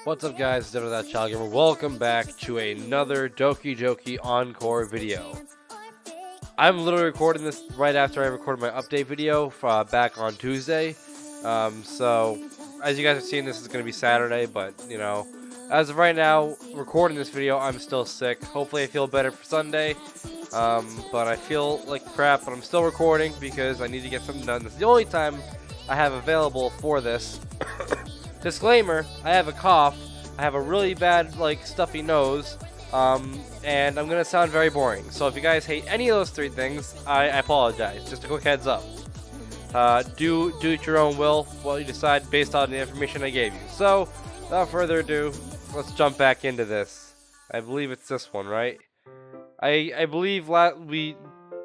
What's up, guys? It's That Child Gamer. Welcome back to another Doki Doki Encore video. I'm literally recording this right after I recorded my update video back on Tuesday. So, as you guys have seen, this is going to be Saturday, but, you know, as of right now, recording this video, I'm still sick. Hopefully I feel better for Sunday, but I feel like crap, but I'm still recording because I need to get something done. This is the only time I have available for this. Disclaimer, I have a cough, I have a really bad, stuffy nose, and I'm gonna sound very boring. So if you guys hate any of those three things, I apologize. Just a quick heads up. Do it your own will, what you decide based on the information I gave you. So, without further ado, let's jump back into this. I believe it's this one, right? I believe we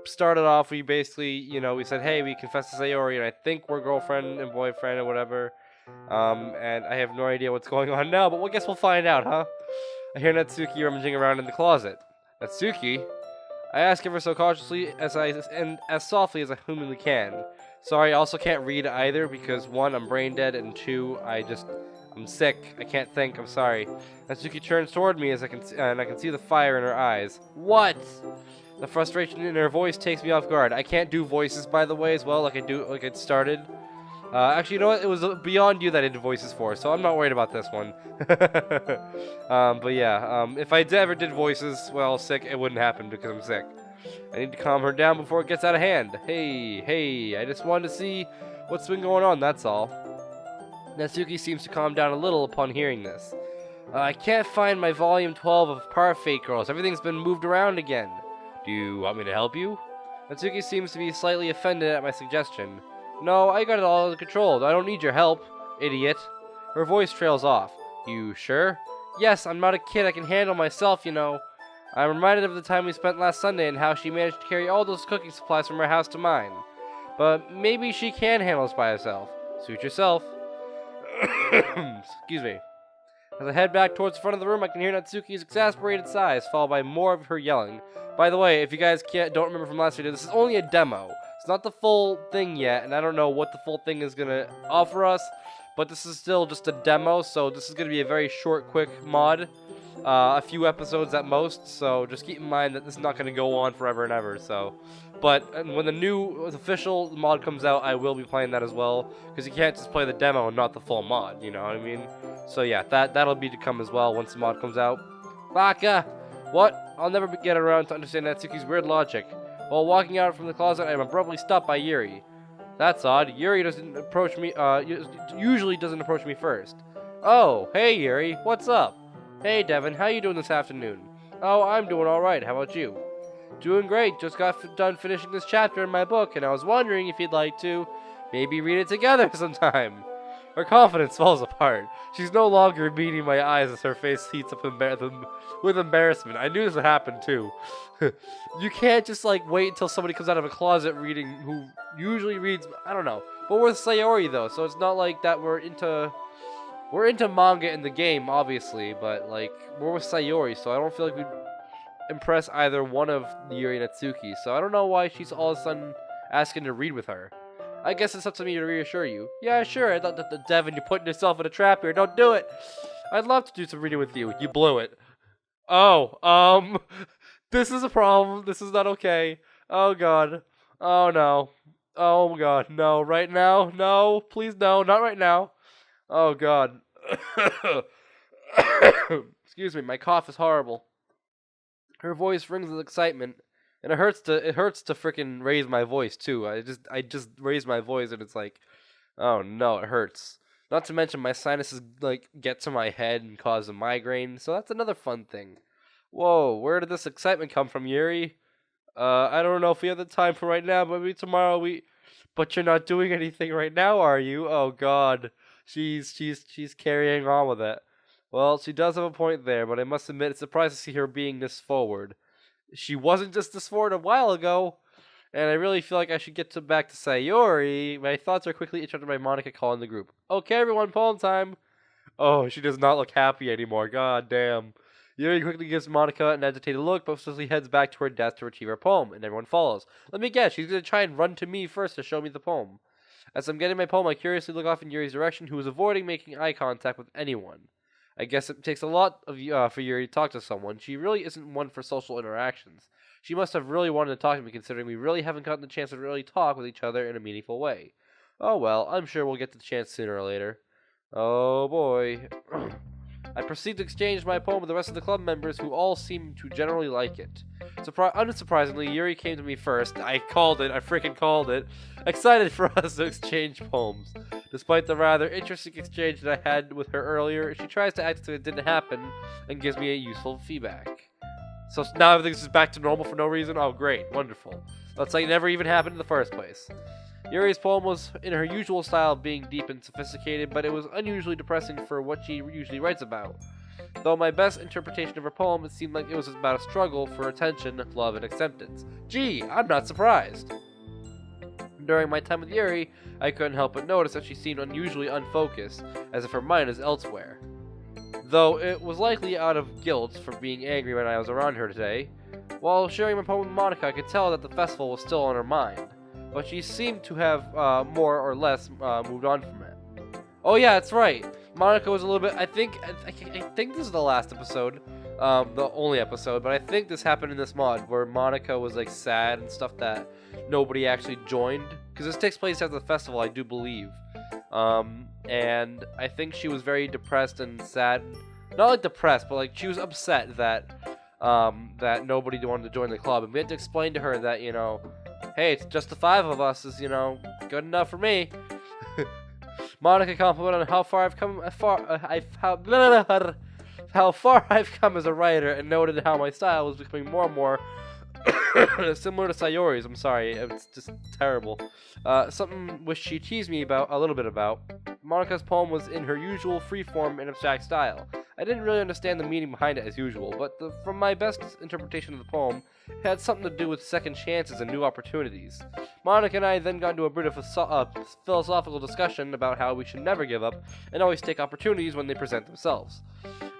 started off, we basically, we said, hey, we confessed to Sayori, and I think we're girlfriend and boyfriend or whatever. And I have no idea what's going on now, but I guess we'll find out, huh? I hear Natsuki rummaging around in the closet. Natsuki? I ask ever so cautiously and as softly as I humanly can. Sorry, I also can't read either because 1, I'm brain dead, and 2, I'm sick. I can't think. I'm sorry. Natsuki turns toward me and I can see the fire in her eyes. What? The frustration in her voice takes me off guard. I can't do voices, by the way, as well, like I started. Actually, you know what? It was Beyond You that I did voices for, so I'm not worried about this one. But yeah, if I ever did voices while sick, it wouldn't happen because I'm sick. I need to calm her down before it gets out of hand. Hey, I just wanted to see what's been going on, that's all. Natsuki seems to calm down a little upon hearing this. I can't find my volume 12 of Parfait Girls. Everything's been moved around again. Do you want me to help you? Natsuki seems to be slightly offended at my suggestion. No, I got it all under control. I don't need your help, idiot. Her voice trails off. You sure? Yes, I'm not a kid. I can handle myself, you know. I'm reminded of the time we spent last Sunday and how she managed to carry all those cooking supplies from her house to mine. But maybe she can handle this by herself. Suit yourself. Excuse me. As I head back towards the front of the room, I can hear Natsuki's exasperated sighs, followed by more of her yelling. By the way, if you guys don't remember from last video, this is only a demo. It's not the full thing yet, and I don't know what the full thing is going to offer us, but this is still just a demo, so this is going to be a very short, quick mod. A few episodes at most, so just keep in mind that this is not going to go on forever and ever, so. But when the new official mod comes out, I will be playing that as well, because you can't just play the demo and not the full mod, you know what I mean? So yeah, that'll be to come as well once the mod comes out. Baka! What? I'll never get around to understand Natsuki's weird logic. While walking out from the closet, I am abruptly stopped by Yuri. That's odd. Yuri doesn't approach me, usually doesn't approach me first. Oh, hey Yuri, what's up? Hey Devin, how you doing this afternoon? Oh, I'm doing alright, how about you? Doing great, just got done finishing this chapter in my book, and I was wondering if you'd like to maybe read it together sometime. Her confidence falls apart. She's no longer meeting my eyes as her face heats up with embarrassment. I knew this would happen too. You can't just wait until somebody comes out of a closet reading who usually reads, I don't know. But we're Sayori though, so it's not like that we're into manga in the game, obviously, but we're with Sayori, so I don't feel like we'd impress either one of Yuri and Natsuki, so I don't know why she's all of a sudden asking to read with her. I guess it's up to me to reassure you. Yeah, sure, I thought that Devin, you're putting yourself in a trap here, don't do it! I'd love to do some reading with you, you blew it. Oh, this is a problem, this is not okay. Oh god. Oh no. Oh god, no, right now? No, please no, not right now. Oh god. Excuse me, my cough is horrible. Her voice rings with excitement, and it hurts to frickin' raise my voice too. I just raised my voice and it's like, oh no, it hurts. Not to mention my sinuses get to my head and cause a migraine, so that's another fun thing. Whoa, where did this excitement come from, Yuri? I don't know if we have the time for right now, but maybe tomorrow But you're not doing anything right now, are you? Oh god. She's carrying on with it. Well, she does have a point there, but I must admit it's surprising to see her being this forward. She wasn't just this forward a while ago, and I really feel like I should get back to Sayori. My thoughts are quickly interrupted by Monica calling the group. Okay, everyone, poem time. Oh, she does not look happy anymore. God damn. Yuri quickly gives Monica an agitated look, but swiftly heads back to her desk to retrieve her poem, and everyone follows. Let me guess, she's going to try and run to me first to show me the poem. As I'm getting my poem, I curiously look off in Yuri's direction, who is avoiding making eye contact with anyone. I guess it takes a lot of for Yuri to talk to someone. She really isn't one for social interactions. She must have really wanted to talk to me, considering we really haven't gotten the chance to really talk with each other in a meaningful way. Oh well, I'm sure we'll get the chance sooner or later. Oh boy. I proceed to exchange my poem with the rest of the club members, who all seem to generally like it. Unsurprisingly, Yuri came to me first. I freaking called it. Excited for us to exchange poems. Despite the rather interesting exchange that I had with her earlier, she tries to act as if it didn't happen and gives me a useful feedback. So now everything's just back to normal for no reason? Oh great, wonderful. That's like it never even happened in the first place. Yuri's poem was in her usual style of being deep and sophisticated, but it was unusually depressing for what she usually writes about. Though my best interpretation of her poem, it seemed like it was about a struggle for attention, love, and acceptance. Gee, I'm not surprised! During my time with Yuri, I couldn't help but notice that she seemed unusually unfocused, as if her mind is elsewhere. Though it was likely out of guilt for being angry when I was around her today. While sharing my poem with Monica, I could tell that the festival was still on her mind, but she seemed to have more or less moved on from it. Oh yeah, that's right. Monica was a little bit. I think this is the last episode, the only episode, but I think this happened in this mod where Monica was like sad and stuff that nobody actually joined, because this takes place after the festival, I do believe. And I think she was very depressed and sad. Not like depressed, but like she was upset that that nobody wanted to join the club, and we had to explain to her that, you know, hey, it's just the 5 of us is, you know, good enough for me. Monica complimented on how far I've come, how far I've come as a writer, and noted how my style was becoming more and more similar to Sayori's. I'm sorry, it's just terrible. Something which she teased me about a little bit about. Monica's poem was in her usual free-form and abstract style. I didn't really understand the meaning behind it as usual, but from my best interpretation of the poem, it had something to do with second chances and new opportunities. Monica and I then got into a bit of a philosophical discussion about how we should never give up and always take opportunities when they present themselves.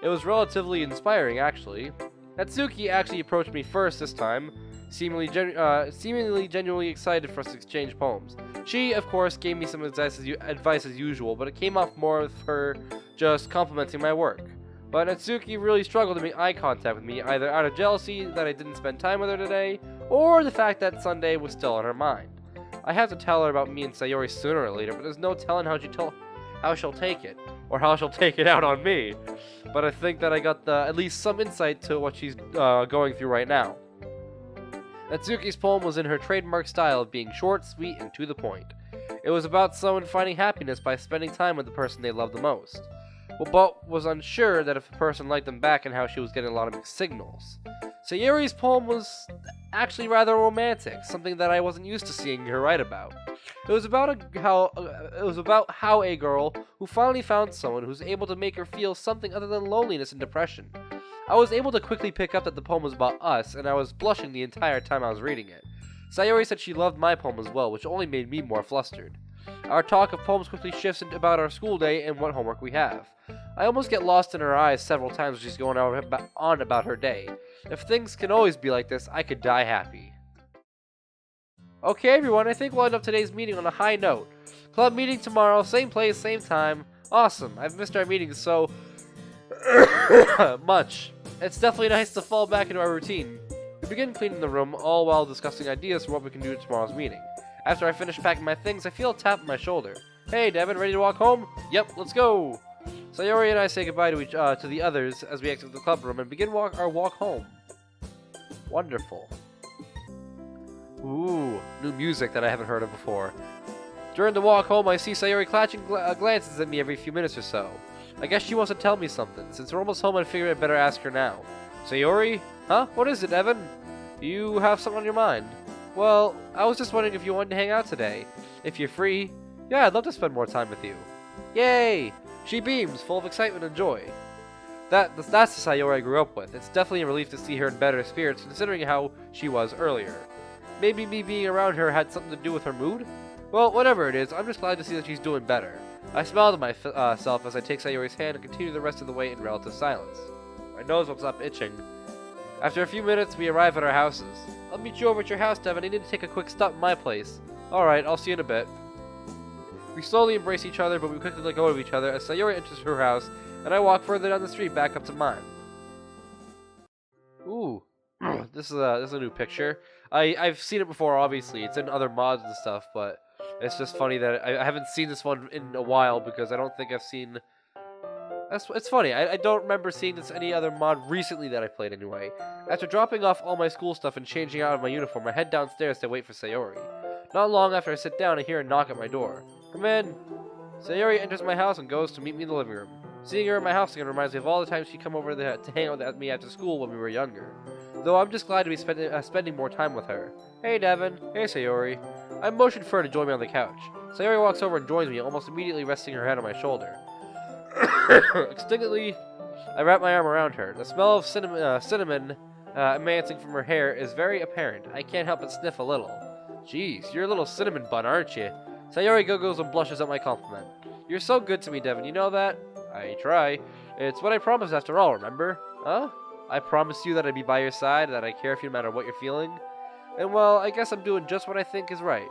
It was relatively inspiring, actually. Natsuki actually approached me first this time, seemingly genuinely excited for us to exchange poems. She, of course, gave me some advice as usual, but it came off more of her just complimenting my work. But Natsuki really struggled to make eye contact with me, either out of jealousy that I didn't spend time with her today, or the fact that Sunday was still on her mind. I have to tell her about me and Sayori sooner or later, but there's no telling how she'll take it, or how she'll take it out on me. But I think that I got at least some insight to what she's going through right now. Natsuki's poem was in her trademark style of being short, sweet, and to the point. It was about someone finding happiness by spending time with the person they love the most, but was unsure that if the person liked them back and how she was getting a lot of mixed signals. Sayori's poem was actually rather romantic, something that I wasn't used to seeing her write about. It was about how a girl who finally found someone who's able to make her feel something other than loneliness and depression. I was able to quickly pick up that the poem was about us, and I was blushing the entire time I was reading it. Sayori said she loved my poem as well, which only made me more flustered. Our talk of poems quickly shifts into about our school day and what homework we have. I almost get lost in her eyes several times when she's going on about her day. If things can always be like this, I could die happy. Okay everyone, I think we'll end up today's meeting on a high note. Club meeting tomorrow, same place, same time. Awesome, I've missed our meetings so much. It's definitely nice to fall back into our routine. We begin cleaning the room, all while discussing ideas for what we can do at tomorrow's meeting. After I finish packing my things, I feel a tap on my shoulder. Hey Devin, ready to walk home? Yep, let's go! Sayori and I say goodbye to the others as we exit the club room and begin our walk home. Wonderful. Ooh, new music that I haven't heard of before. During the walk home, I see Sayori clutching glances at me every few minutes or so. I guess she wants to tell me something. Since we're almost home, I figured I'd better ask her now. Sayori? Huh? What is it, Evan? You have something on your mind? Well, I was just wondering if you wanted to hang out today. If you're free. Yeah, I'd love to spend more time with you. Yay! She beams, full of excitement and joy. That's the Sayori I grew up with. It's definitely a relief to see her in better spirits, considering how she was earlier. Maybe me being around her had something to do with her mood? Well, whatever it is, I'm just glad to see that she's doing better. I smile to myself as I take Sayori's hand and continue the rest of the way in relative silence. My nose won't stop itching. After a few minutes, we arrive at our houses. I'll meet you over at your house, Devin. I need to take a quick stop at my place. Alright, I'll see you in a bit. We slowly embrace each other, but we quickly let go of each other as Sayori enters her house, and I walk further down the street back up to mine. Ooh, this is a new picture. I've seen it before, obviously. It's in other mods and stuff, but it's just funny that I haven't seen this one in a while because I don't think I've seen... It's funny, I don't remember seeing this any other mod recently that I played anyway. After dropping off all my school stuff and changing out of my uniform, I head downstairs to wait for Sayori. Not long after I sit down, I hear a knock at my door. Come in! Sayori enters my house and goes to meet me in the living room. Seeing her in my house again reminds me of all the times she'd come over there to hang out with me after school when we were younger. Though I'm just glad to be spending more time with her. Hey Devin. Hey Sayori. I motioned for her to join me on the couch. Sayori walks over and joins me, almost immediately resting her head on my shoulder. Instinctively, I wrap my arm around her. The smell of cinnamon emanating from her hair is very apparent. I can't help but sniff a little. Jeez, you're a little cinnamon bun, aren't you? Sayori giggles and blushes at my compliment. You're so good to me, Devin, you know that? I try. It's what I promised after all, remember? Huh? I promised you that I'd be by your side, that I care for you no matter what you're feeling. And well, I guess I'm doing just what I think is right.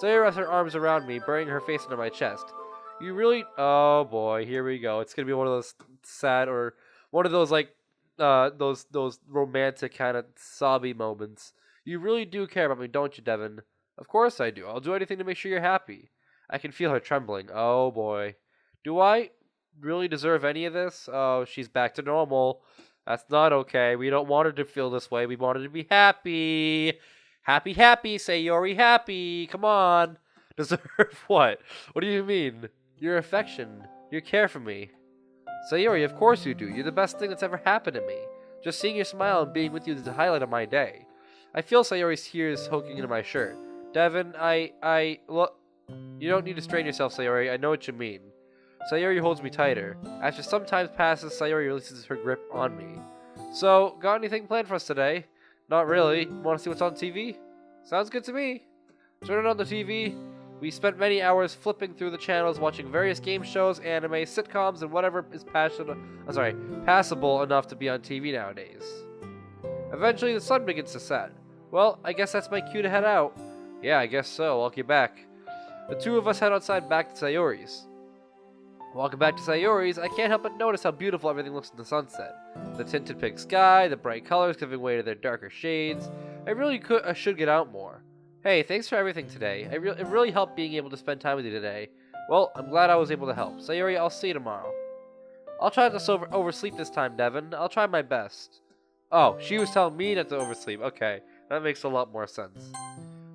Sayori wraps her arms around me, burying her face into my chest. You really... Oh boy, here we go. It's gonna be one of those sad, or one of those, like, those romantic kind of sobby moments. You really do care about me, don't you, Devin? Of course I do. I'll do anything to make sure you're happy. I can feel her trembling. Oh boy. Do I really deserve any of this? Oh, she's back to normal. That's not okay. We don't want her to feel this way. We want her to be happy. Happy, happy, Sayori, happy. Come on. Deserve what? What do you mean? Your affection. Your care for me. Sayori, of course you do. You're the best thing that's ever happened to me. Just seeing your smile and being with you is the highlight of my day. I feel Sayori's tears soaking into my shirt. Devin, look. You don't need to strain yourself, Sayori. I know what you mean. Sayori holds me tighter. After some time passes, Sayori releases her grip on me. So, got anything planned for us today? Not really. Want to see what's on TV? Sounds good to me. Turn it on the TV. We spent many hours flipping through the channels, watching various game shows, anime, sitcoms, and whatever is passable enough to be on TV nowadays. Eventually, the sun begins to set. Well, I guess that's my cue to head out. Yeah, I guess so. I'll get back. The two of us head outside back to Sayori's. Walking back to Sayori's, I can't help but notice how beautiful everything looks in the sunset. The tinted pink sky, the bright colors giving way to their darker shades. I should get out more. Hey, thanks for everything today. It really helped being able to spend time with you today. Well, I'm glad I was able to help. Sayori, I'll see you tomorrow. I'll try not to oversleep this time, Devin. I'll try my best. Oh, she was telling me not to oversleep. Okay, that makes a lot more sense.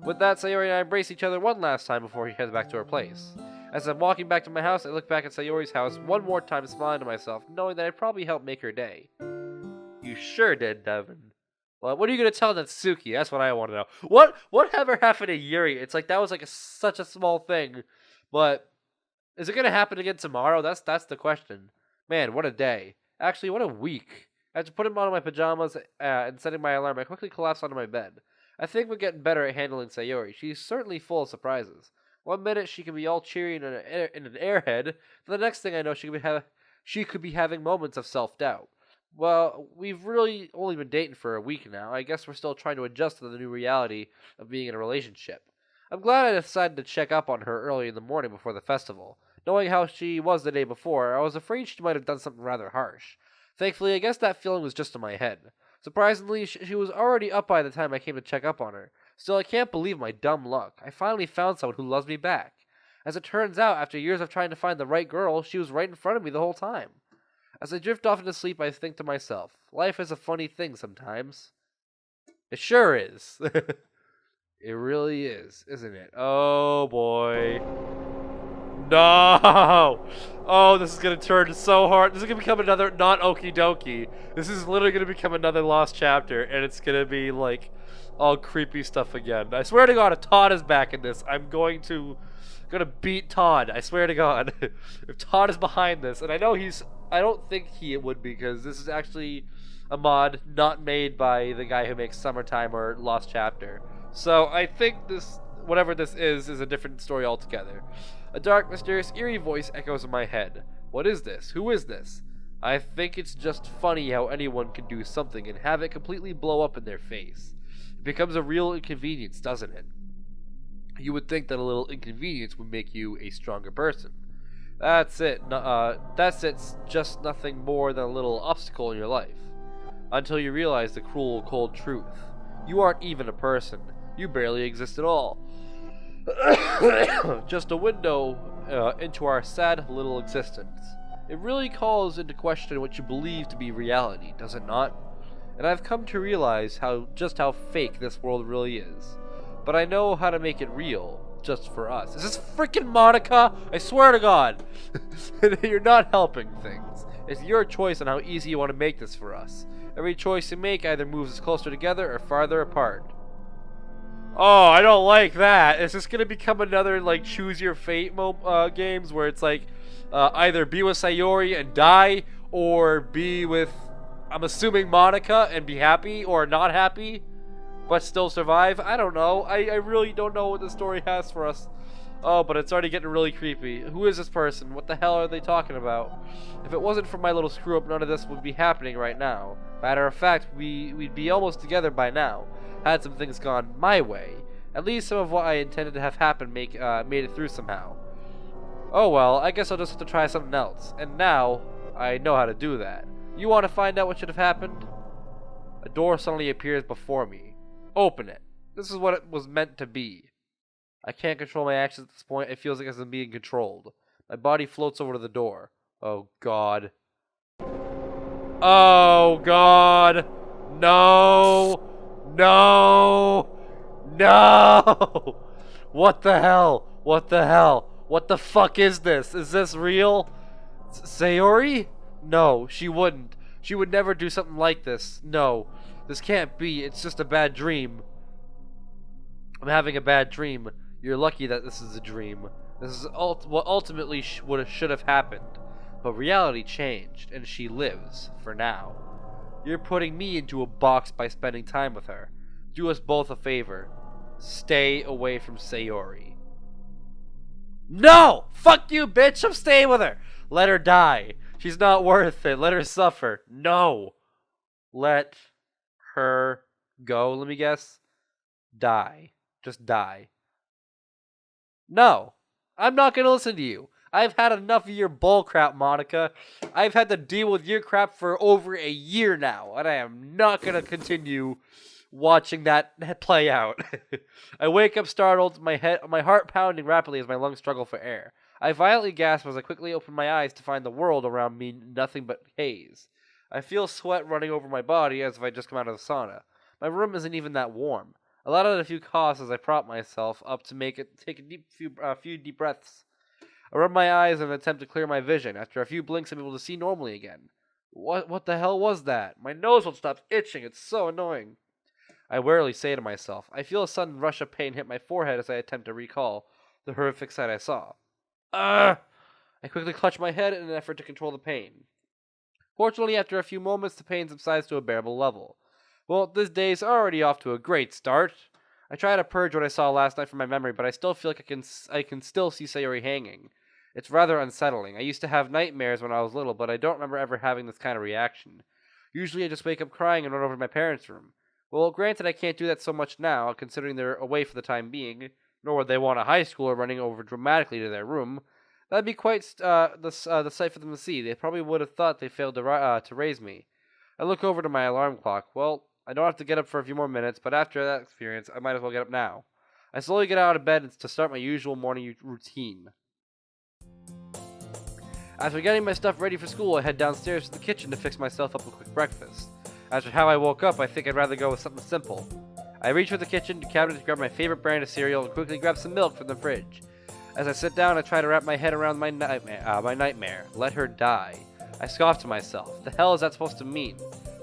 With that, Sayori and I embrace each other one last time before he heads back to her place. As I'm walking back to my house, I look back at Sayori's house one more time, smiling to myself, knowing that I probably helped make her day. You sure did, Devin. Well, what are you going to tell Natsuki? That's what I want to know. Whatever happened to Yuri? It's like that was like such a small thing. But is it going to happen again tomorrow? That's the question. Man, what a day. Actually, what a week. After putting on my pajamas and setting my alarm, I quickly collapsed onto my bed. I think we're getting better at handling Sayori. She's certainly full of surprises. One minute she can be all cheery and an airhead, the next thing I know she could be having moments of self-doubt. Well, we've really only been dating for a week now. I guess we're still trying to adjust to the new reality of being in a relationship. I'm glad I decided to check up on her early in the morning before the festival. Knowing how she was the day before, I was afraid she might have done something rather harsh. Thankfully, I guess that feeling was just in my head. Surprisingly, she was already up by the time I came to check up on her. Still, I can't believe my dumb luck. I finally found someone who loves me back. As it turns out, after years of trying to find the right girl, she was right in front of me the whole time. As I drift off into sleep, I think to myself, life is a funny thing sometimes. It sure is. It really is, isn't it? Oh, boy. No! Oh, this is going to turn so hard. This is going to become another not Okie Doki. This is literally going to become another lost chapter, and it's going to be, like, all creepy stuff again. I swear to God, if Todd is back in this, I'm going to beat Todd. I swear to God. If Todd is behind this, and I don't think he would be, because this is actually a mod not made by the guy who makes Summertime or Lost Chapter. So I think this, whatever this is a different story altogether. A dark, mysterious, eerie voice echoes in my head. What is this? Who is this? I think it's just funny how anyone can do something and have it completely blow up in their face. It becomes a real inconvenience, doesn't it? You would think that a little inconvenience would make you a stronger person. That's it. It's just nothing more than a little obstacle in your life. Until you realize the cruel, cold truth. You aren't even a person. You barely exist at all. Just a window into our sad little existence. It really calls into question what you believe to be reality, does it not? And I've come to realize just how fake this world really is. But I know how to make it real, just for us. Is this freaking Monica? I swear to God! You're not helping things. It's your choice on how easy you want to make this for us. Every choice you make either moves us closer together or farther apart. Oh, I don't like that. Is this gonna become another, like, choose your fate games where it's like, either be with Sayori and die, or be with, I'm assuming, Monica and be happy, or not happy, but still survive? I don't know. I really don't know what the story has for us. Oh, but it's already getting really creepy. Who is this person? What the hell are they talking about? If it wasn't for my little screw-up, none of this would be happening right now. Matter of fact, we'd be almost together by now, had some things gone my way. At least some of what I intended to have happen made it through somehow. Oh well, I guess I'll just have to try something else. And now, I know how to do that. You want to find out what should have happened? A door suddenly appears before me. Open it. This is what it was meant to be. I can't control my actions at this point. It feels like I'm being controlled. My body floats over to the door. Oh God. Oh God. No. No. No. What the hell? What the hell? What the fuck is this? Is this real? Sayori? No, she wouldn't. She would never do something like this. No. This can't be. It's just a bad dream. I'm having a bad dream. You're lucky that this is a dream. This is what ultimately should have happened. But reality changed, and she lives, for now. You're putting me into a box by spending time with her. Do us both a favor. Stay away from Sayori. No! Fuck you, bitch! I'm staying with her! Let her die. She's not worth it. Let her suffer. No! Let her go, let me guess. Die. Just die. No, I'm not going to listen to you. I've had enough of your bullcrap, Monica. I've had to deal with your crap for over a year now, and I am not going to continue watching that play out. I wake up startled, my heart pounding rapidly as my lungs struggle for air. I violently gasp as I quickly open my eyes to find the world around me nothing but haze. I feel sweat running over my body as if I just come out of the sauna. My room isn't even that warm. I let out a few coughs as I prop myself up to take a few deep breaths. I rub my eyes in an attempt to clear my vision. After a few blinks, I'm able to see normally again. What the hell was that? My nose won't stop itching. It's so annoying. I wearily say to myself. I feel a sudden rush of pain hit my forehead as I attempt to recall the horrific sight I saw. I quickly clutch my head in an effort to control the pain. Fortunately, after a few moments, the pain subsides to a bearable level. Well, this day's already off to a great start. I try to purge what I saw last night from my memory, but I still feel like I can still see Sayori hanging. It's rather unsettling. I used to have nightmares when I was little, but I don't remember ever having this kind of reaction. Usually I just wake up crying and run over to my parents' room. Well, granted I can't do that so much now, considering they're away for the time being, nor would they want a high schooler running over dramatically to their room. That'd be quite the sight for them to see. They probably would have thought they failed to raise me. I look over to my alarm clock. Well, I don't have to get up for a few more minutes, but after that experience, I might as well get up now. I slowly get out of bed to start my usual morning routine. After getting my stuff ready for school, I head downstairs to the kitchen to fix myself up a quick breakfast. As for how I woke up, I think I'd rather go with something simple. I reach for the kitchen cabinet to grab my favorite brand of cereal and quickly grab some milk from the fridge. As I sit down, I try to wrap my head around my nightmare. Let her die. I scoff to myself. The hell is that supposed to mean?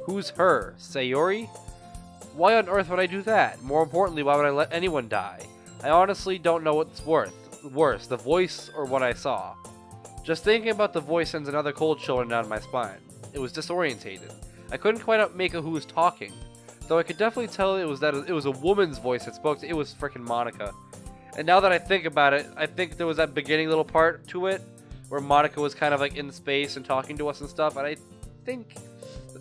Who's her? Sayori? Why on earth would I do that? More importantly, why would I let anyone die? I honestly don't know what's worse, the voice or what I saw. Just thinking about the voice sends another cold chill running down my spine. It was disorientated. I couldn't quite make out who was talking, though I could definitely tell it was a woman's voice that spoke. It was frickin' Monica. And now that I think about it, I think there was that beginning little part to it where Monica was kind of like in space and talking to us and stuff, and I think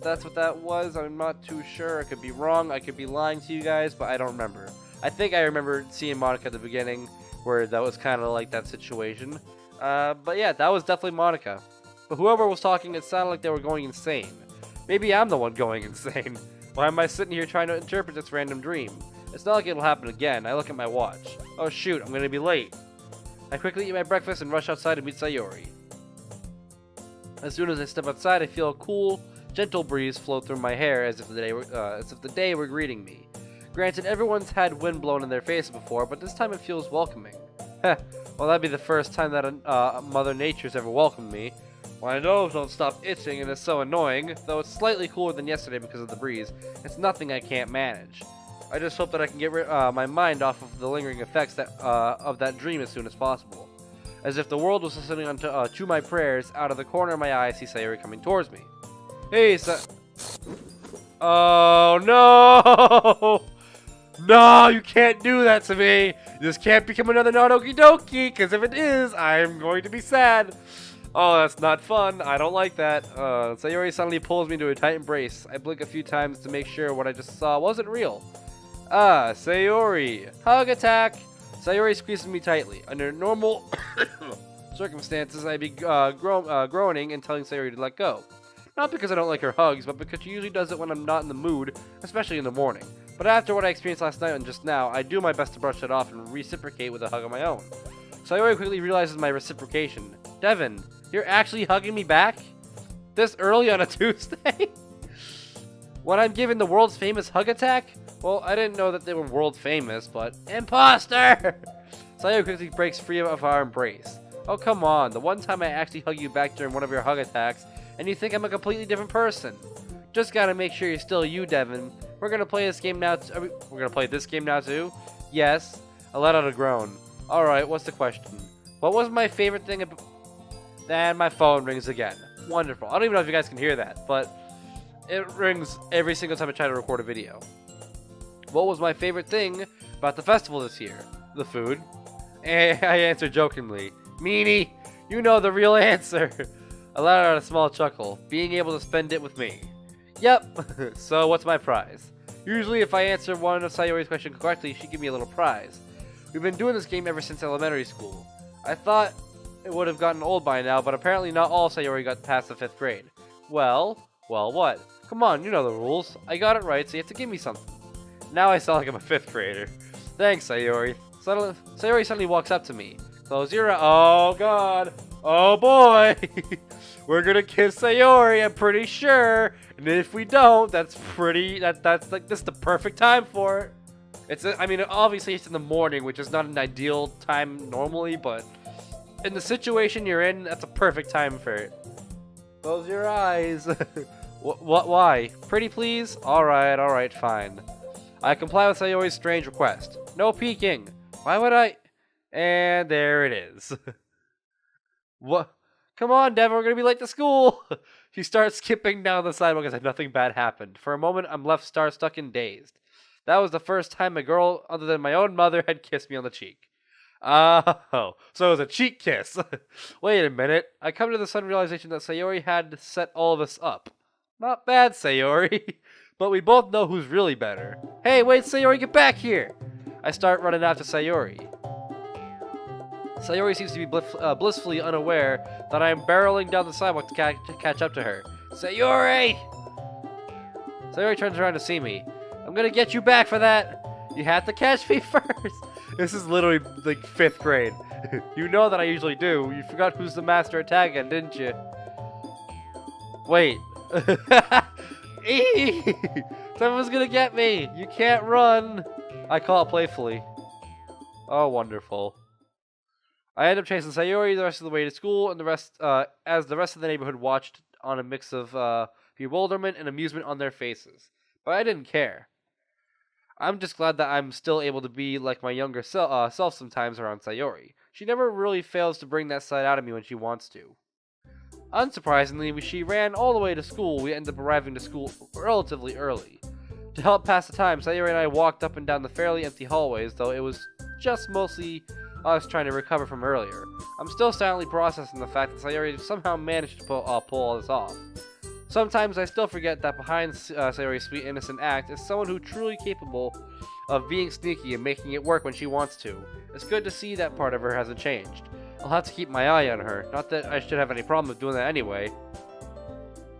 that's what that was. I'm not too sure. I could be wrong. I could be lying to you guys, but I don't remember. I think I remember seeing Monica at the beginning, where that was kind of like that situation. But yeah, that was definitely Monica. But whoever was talking, it sounded like they were going insane. Maybe I'm the one going insane. Why am I sitting here trying to interpret this random dream? It's not like it'll happen again. I look at my watch. Oh shoot, I'm gonna be late. I quickly eat my breakfast and rush outside to meet Sayori. As soon as I step outside, I feel a cool, gentle breeze flow through my hair as if the day were greeting me. Granted, everyone's had wind blown in their face before, but this time it feels welcoming. Heh, well that'd be the first time that Mother Nature's ever welcomed me. My nose don't stop itching and it's so annoying, though it's slightly cooler than yesterday because of the breeze. It's nothing I can't manage. I just hope that I can get my mind off of the lingering effects of that dream as soon as possible. As if the world was listening to my prayers, out of the corner of my eye I see Sayori coming towards me. Hey, oh no! No, you can't do that to me! This can't become another Doki Doki, because if it is, I'm going to be sad. Oh, that's not fun. I don't like that. Sayori suddenly pulls me into a tight embrace. I blink a few times to make sure what I just saw wasn't real. Ah, Sayori. Hug attack. Sayori squeezes me tightly. Under normal circumstances, I'd be groaning and telling Sayori to let go. Not because I don't like her hugs, but because she usually does it when I'm not in the mood, especially in the morning. But after what I experienced last night and just now, I do my best to brush it off and reciprocate with a hug of my own. Sayori quickly realizes my reciprocation. Devin, you're actually hugging me back? This early on a Tuesday? When I'm given the world's famous hug attack? Well, I didn't know that they were world famous, but... Imposter! Sayori quickly breaks free of our embrace. Oh, come on. The one time I actually hug you back during one of your hug attacks, and you think I'm a completely different person. Just gotta make sure you're still you, Devin. We're gonna play this game now. We're gonna play this game now, too? Yes. I let out a groan. Alright, what's the question? What was my favorite thing about... And my phone rings again. Wonderful. I don't even know if you guys can hear that, but it rings every single time I try to record a video. What was my favorite thing about the festival this year? The food. And I answered jokingly, Meanie, you know the real answer. I let out a small chuckle, being able to spend it with me. Yep. So what's my prize? Usually if I answer one of Sayori's questions correctly, she'd give me a little prize. We've been doing this game ever since elementary school. I thought it would have gotten old by now, but apparently not all Sayori got past the 5th grade. Well, what? Come on, you know the rules. I got it right, so you have to give me something. Now I sound like I'm a 5th grader. Thanks, Sayori. Sayori suddenly walks up to me. Close your eyes. Oh, God. Oh, boy. We're gonna kiss Sayori, I'm pretty sure. And if we don't, that's like, this is the perfect time for it. I mean, obviously it's in the morning, which is not an ideal time normally, but in the situation you're in, that's a perfect time for it. Close your eyes. What? Why? Pretty please? Alright, fine. I comply with Sayori's strange request. No peeking. Why would I? And there it is. What? Come on, Devin, we're gonna be late to school. She starts skipping down the sidewalk as if nothing bad happened. For a moment, I'm left star-stuck and dazed. That was the first time a girl other than my own mother had kissed me on the cheek. Oh, so it was a cheek kiss. Wait a minute. I come to the sudden realization that Sayori had set all of us up. Not bad, Sayori. But we both know who's really better. Hey, wait, Sayori, get back here! I start running after Sayori. Sayori seems to be blissfully unaware that I am barreling down the sidewalk to catch up to her. Sayori! Sayori turns around to see me. I'm gonna get you back for that! You have to catch me first! This is literally like 5th grade. You know that I usually do. You forgot who's the master attack again, didn't you? Wait. Someone's gonna get me! You can't run! I call it playfully. Oh, wonderful. I end up chasing Sayori the rest of the way to school, and as the rest of the neighborhood watched on a mix of bewilderment and amusement on their faces. But I didn't care. I'm just glad that I'm still able to be like my younger self sometimes around Sayori. She never really fails to bring that side out of me when she wants to. Unsurprisingly, she ran all the way to school. We ended up arriving to school relatively early. To help pass the time, Sayori and I walked up and down the fairly empty hallways, though it was just mostly us trying to recover from earlier. I'm still silently processing the fact that Sayori somehow managed to pull all this off. Sometimes I still forget that behind Sayori's sweet innocent act is someone who truly capable of being sneaky and making it work when she wants to. It's good to see that part of her hasn't changed. I'll have to keep my eye on her, not that I should have any problem with doing that anyway.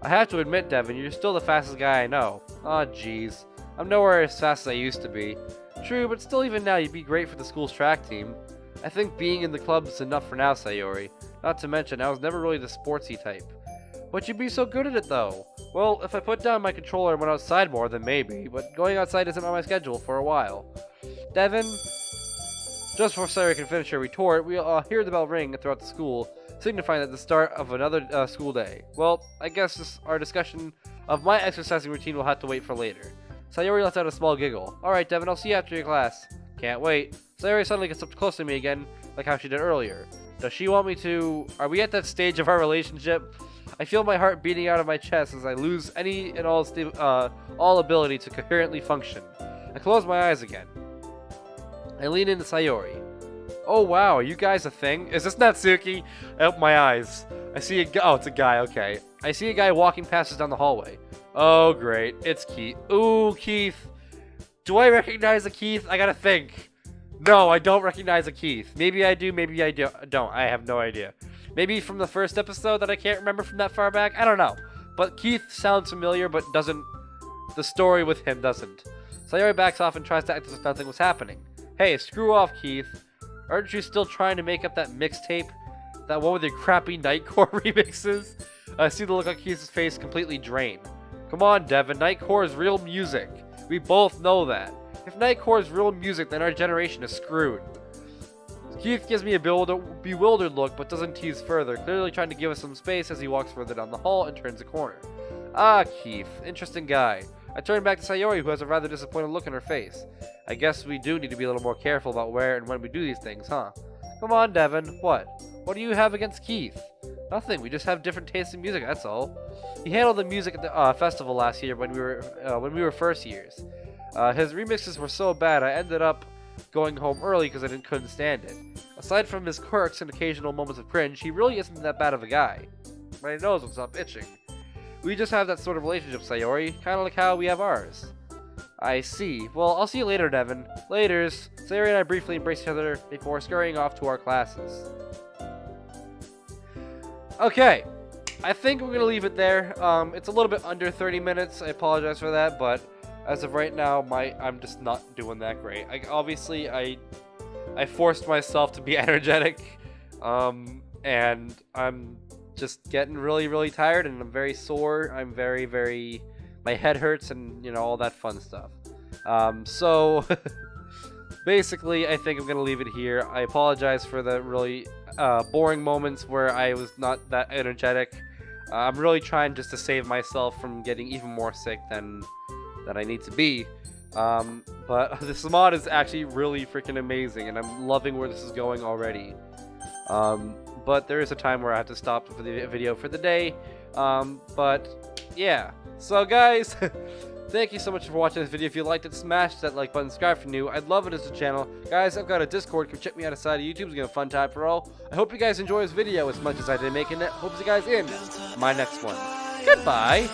I have to admit, Devin, you're still the fastest guy I know. Aw, jeez. I'm nowhere as fast as I used to be. True, but still even now you'd be great for the school's track team. I think being in the club is enough for now, Sayori. Not to mention, I was never really the sportsy type. But you'd be so good at it, though. Well, if I put down my controller and went outside more, then maybe. But going outside isn't on my schedule for a while. Devin? Just before Sayori can finish her retort, we hear the bell ring throughout the school, signifying that the start of another school day. Well, I guess our discussion of my exercising routine will have to wait for later. Sayori lets out a small giggle. Alright, Devin, I'll see you after your class. Can't wait. Sayori suddenly gets up close to me again, like how she did earlier. Does she want me to... Are we at that stage of our relationship? I feel my heart beating out of my chest as I lose any and all ability to coherently function. I close my eyes again. I lean into Sayori. Oh wow, are you guys a thing? Is this Natsuki? I open my eyes. I see a guy. Oh, it's a guy, okay. I see a guy walking past us down the hallway. Oh great, it's Keith. Ooh, Keith. Do I recognize a Keith? I gotta think. No, I don't recognize a Keith. Maybe I do, maybe I don't. I have no idea. Maybe from the first episode that I can't remember from that far back? I don't know. But Keith sounds familiar, but doesn't... The story with him doesn't. Sayori backs off and tries to act as if nothing was happening. Hey, screw off, Keith. Aren't you still trying to make up that mixtape? That one with your crappy Nightcore remixes? I see the look on Keith's face completely drained. Come on, Devin. Nightcore is real music. We both know that. If Nightcore is real music, then our generation is screwed. Keith gives me a bewildered look, but doesn't tease further, clearly trying to give us some space as he walks further down the hall and turns a corner. Ah, Keith. Interesting guy. I turn back to Sayori, who has a rather disappointed look on her face. I guess we do need to be a little more careful about where and when we do these things, huh? Come on, Devin. What? What do you have against Keith? Nothing. We just have different tastes in music, that's all. He handled the music at the festival last year when we were first years. His remixes were so bad, I ended up going home early because I couldn't stand it. Aside from his quirks and occasional moments of cringe, he really isn't that bad of a guy. My nose will stop itching. We just have that sort of relationship, Sayori, kind of like how we have ours. I see. Well, I'll see you later, Devin. Laters. Sayori and I briefly embrace each other before scurrying off to our classes. Okay, I think we're going to leave it there. It's a little bit under 30 minutes. I apologize for that, but as of right now, I'm just not doing that great. Obviously, I forced myself to be energetic, and I'm just getting really, really tired, and I'm very sore. I'm very, my head hurts, and, you know, all that fun stuff. So, basically, I think I'm going to leave it here. I apologize for the really boring moments where I was not that energetic. I'm really trying just to save myself from getting even more sick than I need to be. But this mod is actually really freaking amazing, and I'm loving where this is going already. But there is a time where I have to stop for the video for the day. But yeah. So guys, thank you so much for watching this video. If you liked it, smash that like button, subscribe if you're new. I'd love it as a channel. Guys, I've got a Discord. Come check me out aside of YouTube. It's gonna be a fun time for all. I hope you guys enjoy this video as much as I did making it. Hope to see you guys in my next one. Goodbye.